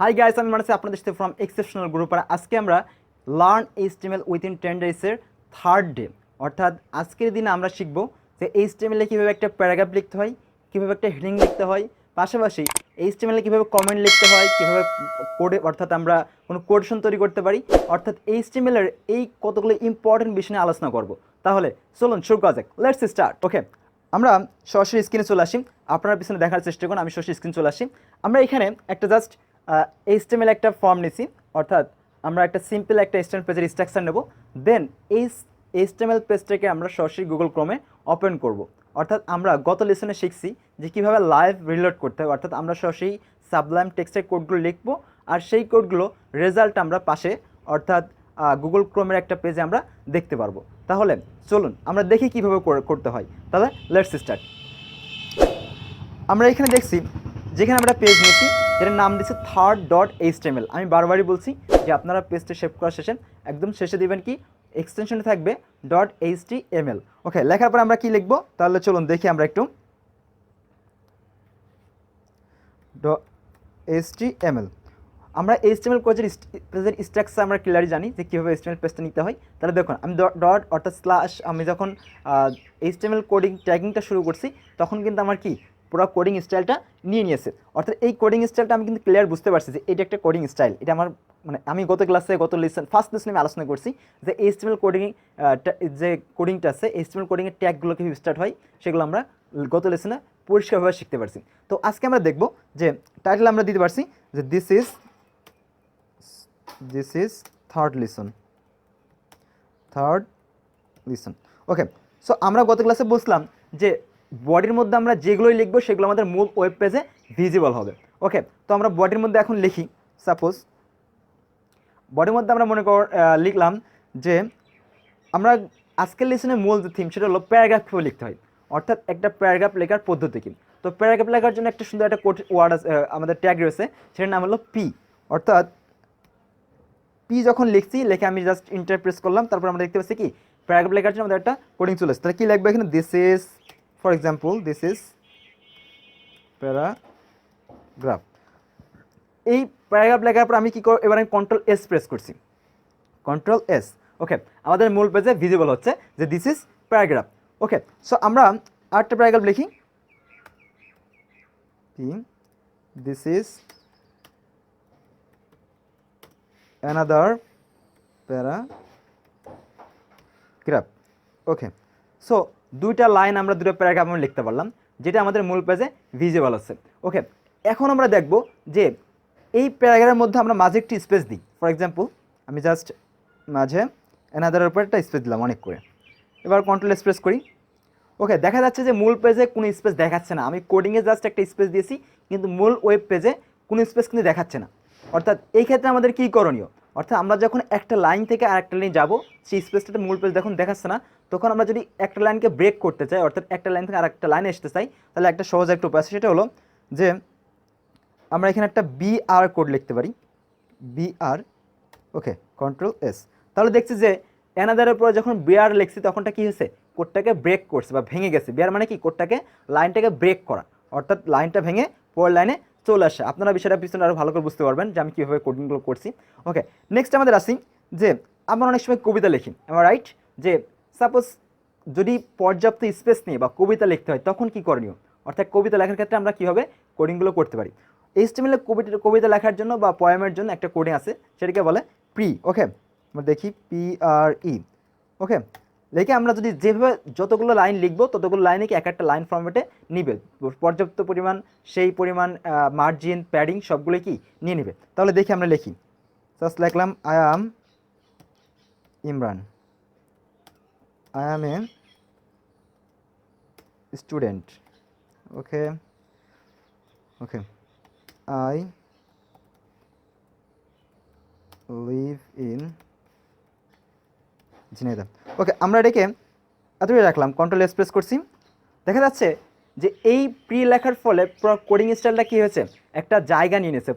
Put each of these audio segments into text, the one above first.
Hi guys, আমি মানসি আপনাদের সাথে ফ্রম এক্সেপশনাল গ্রুপ। আর আজকে আমরা লার্ন এইচটিএমএল উইথিন 10 ডেজের থার্ড ডে, অর্থাৎ আজকের দিনে আমরা শিখব যে এইচটিএমএলে কীভাবে একটা প্যারাগ্রাফ লিখতে হয়, কীভাবে একটা হেডিং লিখতে হয়, পাশাপাশি এইচটিএমএলে কীভাবে কমেন্ট লিখতে হয়, কীভাবে কোডে অর্থাৎ আমরা কোনো কোটেশন তৈরি করতে পারি, অর্থাৎ এইচটিএমএলের এই কতগুলো ইম্পর্টেন্ট বিষয় নিয়ে আলোচনা করব। তাহলে চলুন শুরু করা যাক, লেটস স্টার্ট। ওকে, আমরা সরাসরি স্ক্রিনে চলে আসি, আপনারা পিছনে দেখার চেষ্টা করুন। আমি সরাসরি স্ক্রিনে চলে আসি। আমরা এখানে একটা জাস্ট এইচটিএমএল একটা ফর্ম নিছি, অর্থাৎ আমরা একটা সিম্পল একটা এইচটিএমএল পেজের স্ট্রাকচার নেব। দেন এই এইচটিএমএল পেজটাকে আমরা সরাসরি গুগল ক্রোমে ওপেন করব। অর্থাৎ আমরা গত লেসনে শিখছি যে কীভাবে লাইভ রিলোড করতে হয়, অর্থাৎ আমরা সরাসরি সাবলাইম টেক্সটের কোডগুলো লিখবো আর সেই কোডগুলো রেজাল্ট আমরা পাশে অর্থাৎ গুগল ক্রোমের একটা পেজে আমরা দেখতে পারবো। তাহলে চলুন আমরা দেখি কীভাবে করতে হয়। তাহলে লেটস স্টার্ট। আমরা এখানে দেখছি যেখানে আমরা পেজ নিয়েছি, যেটার নাম দিচ্ছে third.html। আমি বারবারই বলছি যে আপনারা পেজটা সেভ করার শেষে একদম শেষে দেবেন কি এক্সটেনশনে থাকবে .html। ওকে, লেখার পর আমরা কি লিখবো তাহলে চলুন দেখি আমরা একটু .html। আমরা HTML পেজের স্ট্রাকচার আমরা ক্লিয়ারলি জানি যে কীভাবে HTML পেজটা নিতে হয়। তাহলে দেখুন আমি ডট অর্থাৎ স্ল্যাশ, আমি যখন HTML কোডিং ট্যাগিংটা শুরু করছি তখন কিন্তু আমার কি পুরো কোডিং স্টাইলটা নিয়ে নিয়েছে। অর্থাৎ এই কোডিং স্টাইলটা আমি কিন্তু ক্লিয়ার বুঝতে পারছি যে এটা একটা কোডিং স্টাইল। এটা আমার মানে আমি গত ক্লাসে ফার্স্ট লেসনে আমি আলোচনা করছি যে HTML কোডিং যে কোডিংটা আছে, HTML কোডিংয়ের ট্যাগগুলো কীভাবে স্টার্ট হয় সেগুলো আমরা গত লেসনে পরিষ্কারভাবে শিখতে পারছি। তো আজকে আমরা দেখব যে টাইটেল আমরা দিতে পারছি যে this is third lesson. Okay, so আমরা গত ক্লাসে বুঝলাম যে বডির মধ্যে আমরা যেগুলোই লিখবো সেগুলো আমাদের মূল ওয়েব পেজে ভিজিবল হবে। ওকে, তো আমরা বডির মধ্যে এখন লিখি। সাপোজ বডির মধ্যে আমরা মনে কর লিখলাম যে আমরা আজকের লেসনের মূল যে থিম সেটা হলো প্যারাগ্রাফ কীভাবে লিখতে হয়, অর্থাৎ একটা প্যারাগ্রাফ লেখার পদ্ধতি কী। তো প্যারাগ্রাফ লেখার জন্য একটা সুন্দর একটা কোড ওয়ার্ড আমাদের ট্যাগ রয়েছে, সেটার নাম হলো পি। অর্থাৎ পি যখন লিখে আমি জাস্ট ইন্টার প্রেস করলাম, তারপর আমরা দেখতে পাচ্ছি কি প্যারাগ্রাফ লেখার জন্য আমাদের একটা কোডিং চলে আসছে। তাহলে কী লিখবো এখানে, this is for example this is paragraph. এই প্যারাগ্রাফ লেখার পর আমি কী করব, এবার আমি কন্ট্রোল এস প্রেস করছি, কন্ট্রোল এস। ওকে, আমাদের মূল পেজে ভিজিবল হচ্ছে যে this is paragraph. Okay, so আমরা আরেকটা প্যারাগ্রাফ লিখি, this is another paragraph. Okay, so দুইটা লাইন আমরা দুটো প্যারাগ্রাফ আমরা লিখতে পারলাম, যেটা আমাদের মূল পেজে ভিজিবল হচ্ছে। ওকে, এখন আমরা দেখব যে এই প্যারাগ্রাফের মধ্যে আমরা মাঝে একটি স্পেস দিই। ফর এক্সাম্পল আমি জাস্ট মাঝে অ্যানাদারের উপর একটা স্পেস দিলাম অনেক করে। এবার কন্ট্রোল স্পেস করি। ওকে, দেখা যাচ্ছে যে মূল পেজে কোনো স্পেস দেখাচ্ছে না। আমি কোডিংয়ে জাস্ট একটা স্পেস দিয়েছি, কিন্তু মূল ওয়েব পেজে কোনো স্পেস কিন্তু দেখাচ্ছে না। অর্থাৎ এই ক্ষেত্রে আমাদের কী করণীয়, অর্থাৎ আমরা যখন একটা লাইন থেকে আরেকটা লাইন যাবো, সেই স্পেসটাতে মূল পেজ যখন দেখাচ্ছে না, তখন আমরা যদি একটা লাইনকে ব্রেক করতে চাই, অর্থাৎ একটা লাইন থেকে আরেকটা লাইনে আসতে চাই, তাহলে একটা সহজ একটা উপায় আছে, সেটা হলো যে আমরা এখানে একটা BR কোড লিখতে পারি, BR। ওকে, কন্ট্রোল এস। তাহলে দেখছি যে অ্যানাদারের পরে যখন BR লিখছি তখনটা কী হয়েছে, কোডটাকে ব্রেক করছে বা ভেঙে গেছে। BR মানে কি, কোডটাকে লাইনটাকে ব্রেক করা, অর্থাৎ লাইনটা ভেঙে পরের লাইনে চলে আসে। আপনারা বিষয়টা পিছনে আরও ভালো করে বুঝতে পারবেন যে আমি কীভাবে কোডিংগুলো করছি। ওকে, নেক্সট আমাদের আসি যে আমরা অনেক সময় কবিতা লিখি, আমার রাইট, যে সাপোজ যদি পর্যাপ্ত স্পেস নিয়ে বা কবিতা লিখতে হয় তখন কী করণীয়, অর্থাৎ কবিতা লেখার ক্ষেত্রে আমরা কীভাবে কোডিংগুলো করতে পারি। HTML কবিতা লেখার জন্য বা পয়েমের জন্য একটা কোডিং আছে, সেটাকে বলে প্রি। ওকে, আমরা দেখি PRE। ওকে, লিখে আমরা যদি যেভাবে যতগুলো লাইন লিখবো ততগুলো লাইনে কি এক একটা লাইন ফর্মেটে নিবে, পর্যাপ্ত পরিমাণ সেই পরিমাণ মার্জিন প্যাডিং সবগুলো কি নিয়ে নেবে। তাহলে দেখি আমরা লিখি, জাস্ট লিখলাম I am Imran, I am a student. Okay, okay, I live in Jhenaidah. Okay, আমরা এটাকে এতটাই রাখলাম, কন্ট্রোল এস প্রেস করছি। দেখা যাচ্ছে যে এই প্রি লেখার ফলে পুরো কোডিং স্টাইলটা কী হয়েছে, একটা জায়গা নিয়ে নিয়েছে,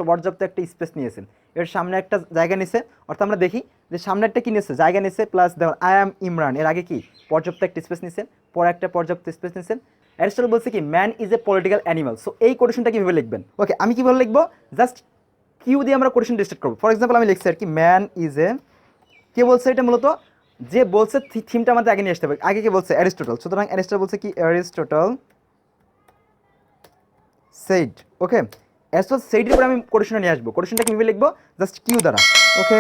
পর্যাপ্ত একটা স্পেস নিয়েছে, এর সামনে একটা জায়গা নিয়েছে। অর্থাৎ আমরা দেখি যে সামনে একটা কী নিয়েছে, জায়গা নিয়েছে, প্লাস দেখুন আই অ্যাম ইমরান, এর আগে কি পর্যাপ্ত একটা স্পেস নিয়েছে, পরে একটা পর্যাপ্ত স্পেস নিয়েছে। অ্যারিস্টটল বলছে কি man is a political animal. So এই কোটেশনটা কীভাবে লিখবেন, ওকে আমি কীভাবে লিখবো, জাস্ট কিউ দিয়ে আমরা কোটেশনটা স্টার্ট করবো। ফর এক্সাম্পল আমি লিখছি আর কি ম্যান ইজ এ, কে বলছে এটা মূলত যে বলছে থিমটা আমাদের আগে নিয়ে আসতে হবে। আগে কে বলছে অ্যারিস্টটল, সুতরাং অ্যারিস্টটল বলছে কি অ্যারিস্টটল সেইড। ওকে, অ্যারিস্টটল সেইডের পরে আমি কোটেশনটা নিয়ে আসবো। কোটেশনটা কীভাবে লিখবো, জাস্ট কিউ দ্বারা। ওকে,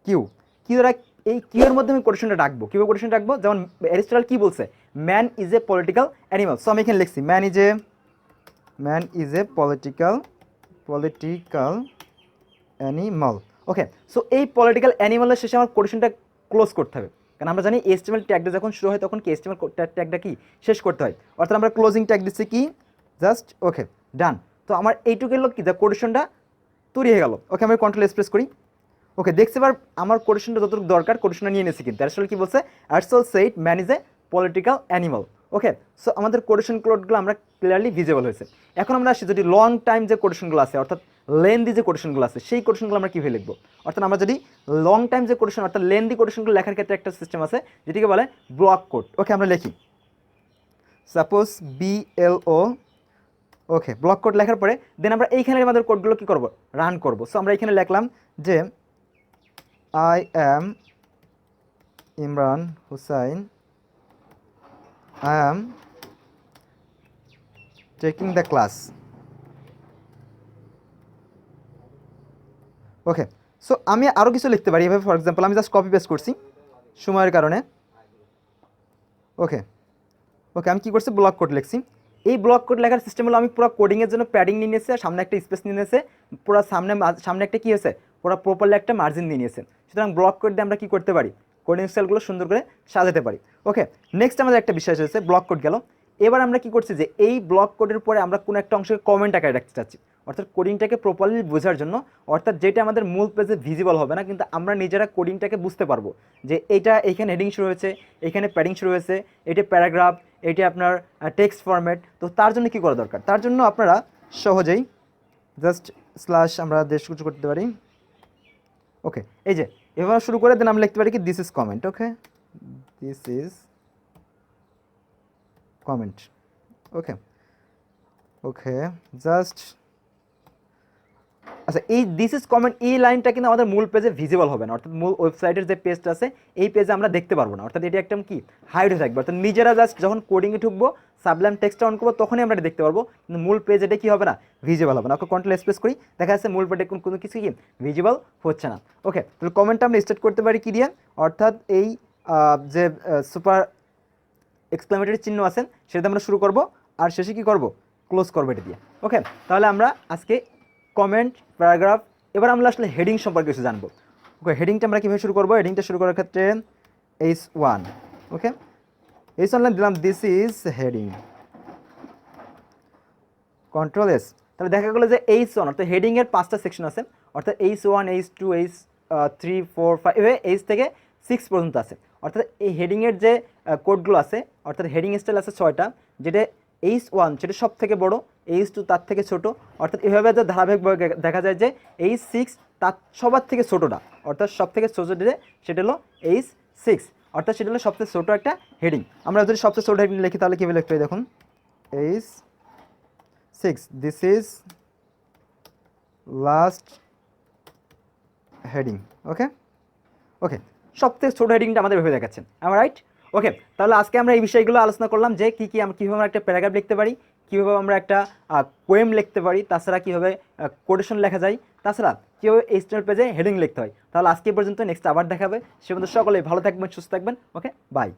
কিউ কিউ দ্বারা এই কিউ এর মধ্যে আমি কোটেশনটা রাখবো। কীভাবে কোটেশন রাখবো, যেমন অ্যারিস্টটল কি বলছে, man is a political animal. So আমি এখানে লিখছি man is a political animal. Okay, so এই পলিটিক্যাল অ্যানিমালের শেষে আমার কোটেশনটা ক্লোজ করতে হবে, কারণ আমরা জানি HTML ট্যাগটা যখন শুরু হয় তখন কি HTML ট্যাগটা কি শেষ করতে হয়, অর্থাৎ আমরা ক্লোজিং ট্যাগ দিচ্ছি কি জাস্ট। ওকে, ডান। তো আমার এইটুকু এলো কি, যা কোটেশনটা তৈরি হয়ে গেল। ওকে, আমি কন্ট্রোল প্রেস করি। ওকে, দেখছি এবার আমার কোটেশনটা যতটুকু দরকার কোটেশনটা নিয়ে নিয়েছি, কিন্তু অ্যারিস্টটল কি বলছে, Aristotle said man is a political animal. Okay, so আমাদের কোটেশন কোডগুলো আমরা ক্লিয়ারলি ভিজিবল হয়েছে। এখন আমরা আসি যদি লং টাইম যে কোটেশনগুলো আছে, অর্থাৎ লেন্দি যে কোটেশনগুলো আছে, সেই কোটেশনগুলো আমরা কীভাবে লিখবো। অর্থাৎ আমরা যদি লং টাইম যে কোটেশন অর্থাৎ লেন্দি কোটেশনগুলো লেখার ক্ষেত্রে একটা সিস্টেম আছে যেটিকে বলে ব্লক কোড। ওকে, আমরা লিখি সাপোজ BLO। ওকে, ব্লক কোড লেখার পরে দেন আমরা এইখানে আমাদের কোডগুলো কী করবো, রান করবো। সো আমরা এখানে লিখলাম যে I am Imran Hussain, I am taking the class. Okay, so আমি আরও কিছু লিখতে পারি এভাবে। ফর এক্সাম্পল আমি জাস্ট কপি পেস্ট করছি সময়ের কারণে। ওকে, আমি কী করছি, ব্লক কোড লিখছি। এই ব্লক কোড লেখার সিস্টেম হলো আমি পুরো কোডিংয়ের জন্য প্যাডিং নিয়ে নিয়েছি, সামনে একটা স্পেস নিয়ে নিয়েছে, পুরো সামনে একটা কী হয়েছে, পুরো প্রপারলি একটা মার্জিন দিয়ে নিয়েছে। সুতরাং ব্লক কোড দিয়ে আমরা কী করতে পারি, কোডিং স্টাইলগুলো সুন্দর করে সাজাতে পারি। ওকে, নেক্সট আমাদের একটা বিষয় হয়েছে, ব্লক কোড গেল। এবার আমরা কি করছি যে এই ব্লক কোডের পরে আমরা কোনো একটা অংশকে কমেন্ট আকারে রাখতে চাচ্ছি, অর্থাৎ কোডিংটাকে প্রপারলি বোঝার জন্য, অর্থাৎ যেটা আমাদের মূল পেজে ভিজিবল হবে না, কিন্তু আমরা নিজেরা কোডিংটাকে বুঝতে পারবো যে এইটা এইখানে হেডিং শুরু হয়েছে, এখানে প্যাডিং শুরু হয়েছে, এটা প্যারাগ্রাফ, এটা আপনার টেক্সট ফরম্যাট। তো তার জন্য কী করা দরকার, তার জন্য আপনারা সহজেই জাস্ট স্ল্যাশ আমরা দেশ কিছু করতে পারি। ওকে, এই যে এবার শুরু করে দেন আমরা লিখতে পারি কি this is comment. Okay, this is comment. Okay, just আচ্ছা, এই দিস ইজ কমেন্ট এই লাইনটা কিন্তু আমাদের মূল পেজে ভিজিবল হবে না, অর্থাৎ মূল ওয়েবসাইটের যে পেজটা আছে এই পেজে আমরা দেখতে পারবো না, অর্থাৎ এটা একটা কি হাইড হয়ে থাকবে। অর্থাৎ নিজেরা জাস্ট যখন কোডিংয়ে ঢুকবো, সাবলাইম টেক্সটটা অন করবো, তখনই আমরা এটা দেখতে পারবো, কিন্তু মূল পেজ এটা কি হবে না, ভিজিবল হবে না। ওকে, কন্ট্রোল স্পেস করি, দেখা যাচ্ছে মূল পেজে কোনো কিছু কি ভিজিবল হচ্ছে না। ওকে, তাহলে কমেন্টটা আমরা স্টার্ট করতে পারি কি দিয়ে, অর্থাৎ এই যে সুপার এক্সক্লামেটরি চিহ্ন আছেন সেটা আমরা শুরু করব, আর শেষে কি করব, ক্লোজ করবো এটা দিয়ে। ওকে, তাহলে আমরা আজকে কমেন্ট, প্যারাগ্রাফ, এবার আমরা আসলে হেডিং সম্পর্কে কিছু জানবো। ওকে, হেডিংটা আমরা কীভাবে শুরু করবো, হেডিংটা শুরু করার ক্ষেত্রে H1। ওকে, H1 দিলাম this is heading, control S। তাহলে দেখা গেলো যে H1 অর্থাৎ হেডিংয়ের 5টা সেকশন আছে, অর্থাৎ H1, H2, H3, 4, 5 এভাবে H থেকে 6 পর্যন্ত আছে। অর্থাৎ এই হেডিংয়ের যে কোডগুলো আছে, অর্থাৎ হেডিং স্টাইল আছে 6টা, যেটা H1 সেটা সব থেকে বড়ো, H2 তার থেকে ছোটো, অর্থাৎ এভাবে যে ধারাবাহিকভাবে দেখা যায় যে H6 তার সবার থেকে ছোটোটা, অর্থাৎ সব থেকে ছোটো যেটা সেটা হলো H6, অর্থাৎ সেটা হলো সবচেয়ে ছোটো একটা হেডিং। আমরা যদি সবচেয়ে ছোটো হেডিং লিখি তাহলে কীভাবে লিখতে হয় দেখুন, H6 this is last heading. Okay, সবথেকে ছোটো হেডিংটা আমাদের ভেবে দেখাচ্ছেন, আমার রাইট। ওকে, তাহলে আজকে আমরা এই বিষয়গুলো আলোচনা করলাম যে কীভাবে আমরা একটা প্যারাগ্রাফ লিখতে পারি, কীভাবে আমরা একটা পোয়েম লিখতে পারি, তাছাড়া কীভাবে কোটেশন লেখা যায়, তাছাড়া কীভাবে HTML পেজে হেডিং লিখতে হয়। তাহলে আজকে পর্যন্ত, নেক্সট আবার দেখাবে, সে পর্যন্ত সকলেই ভালো থাকবেন, সুস্থ থাকবেন। ওকে, বাই।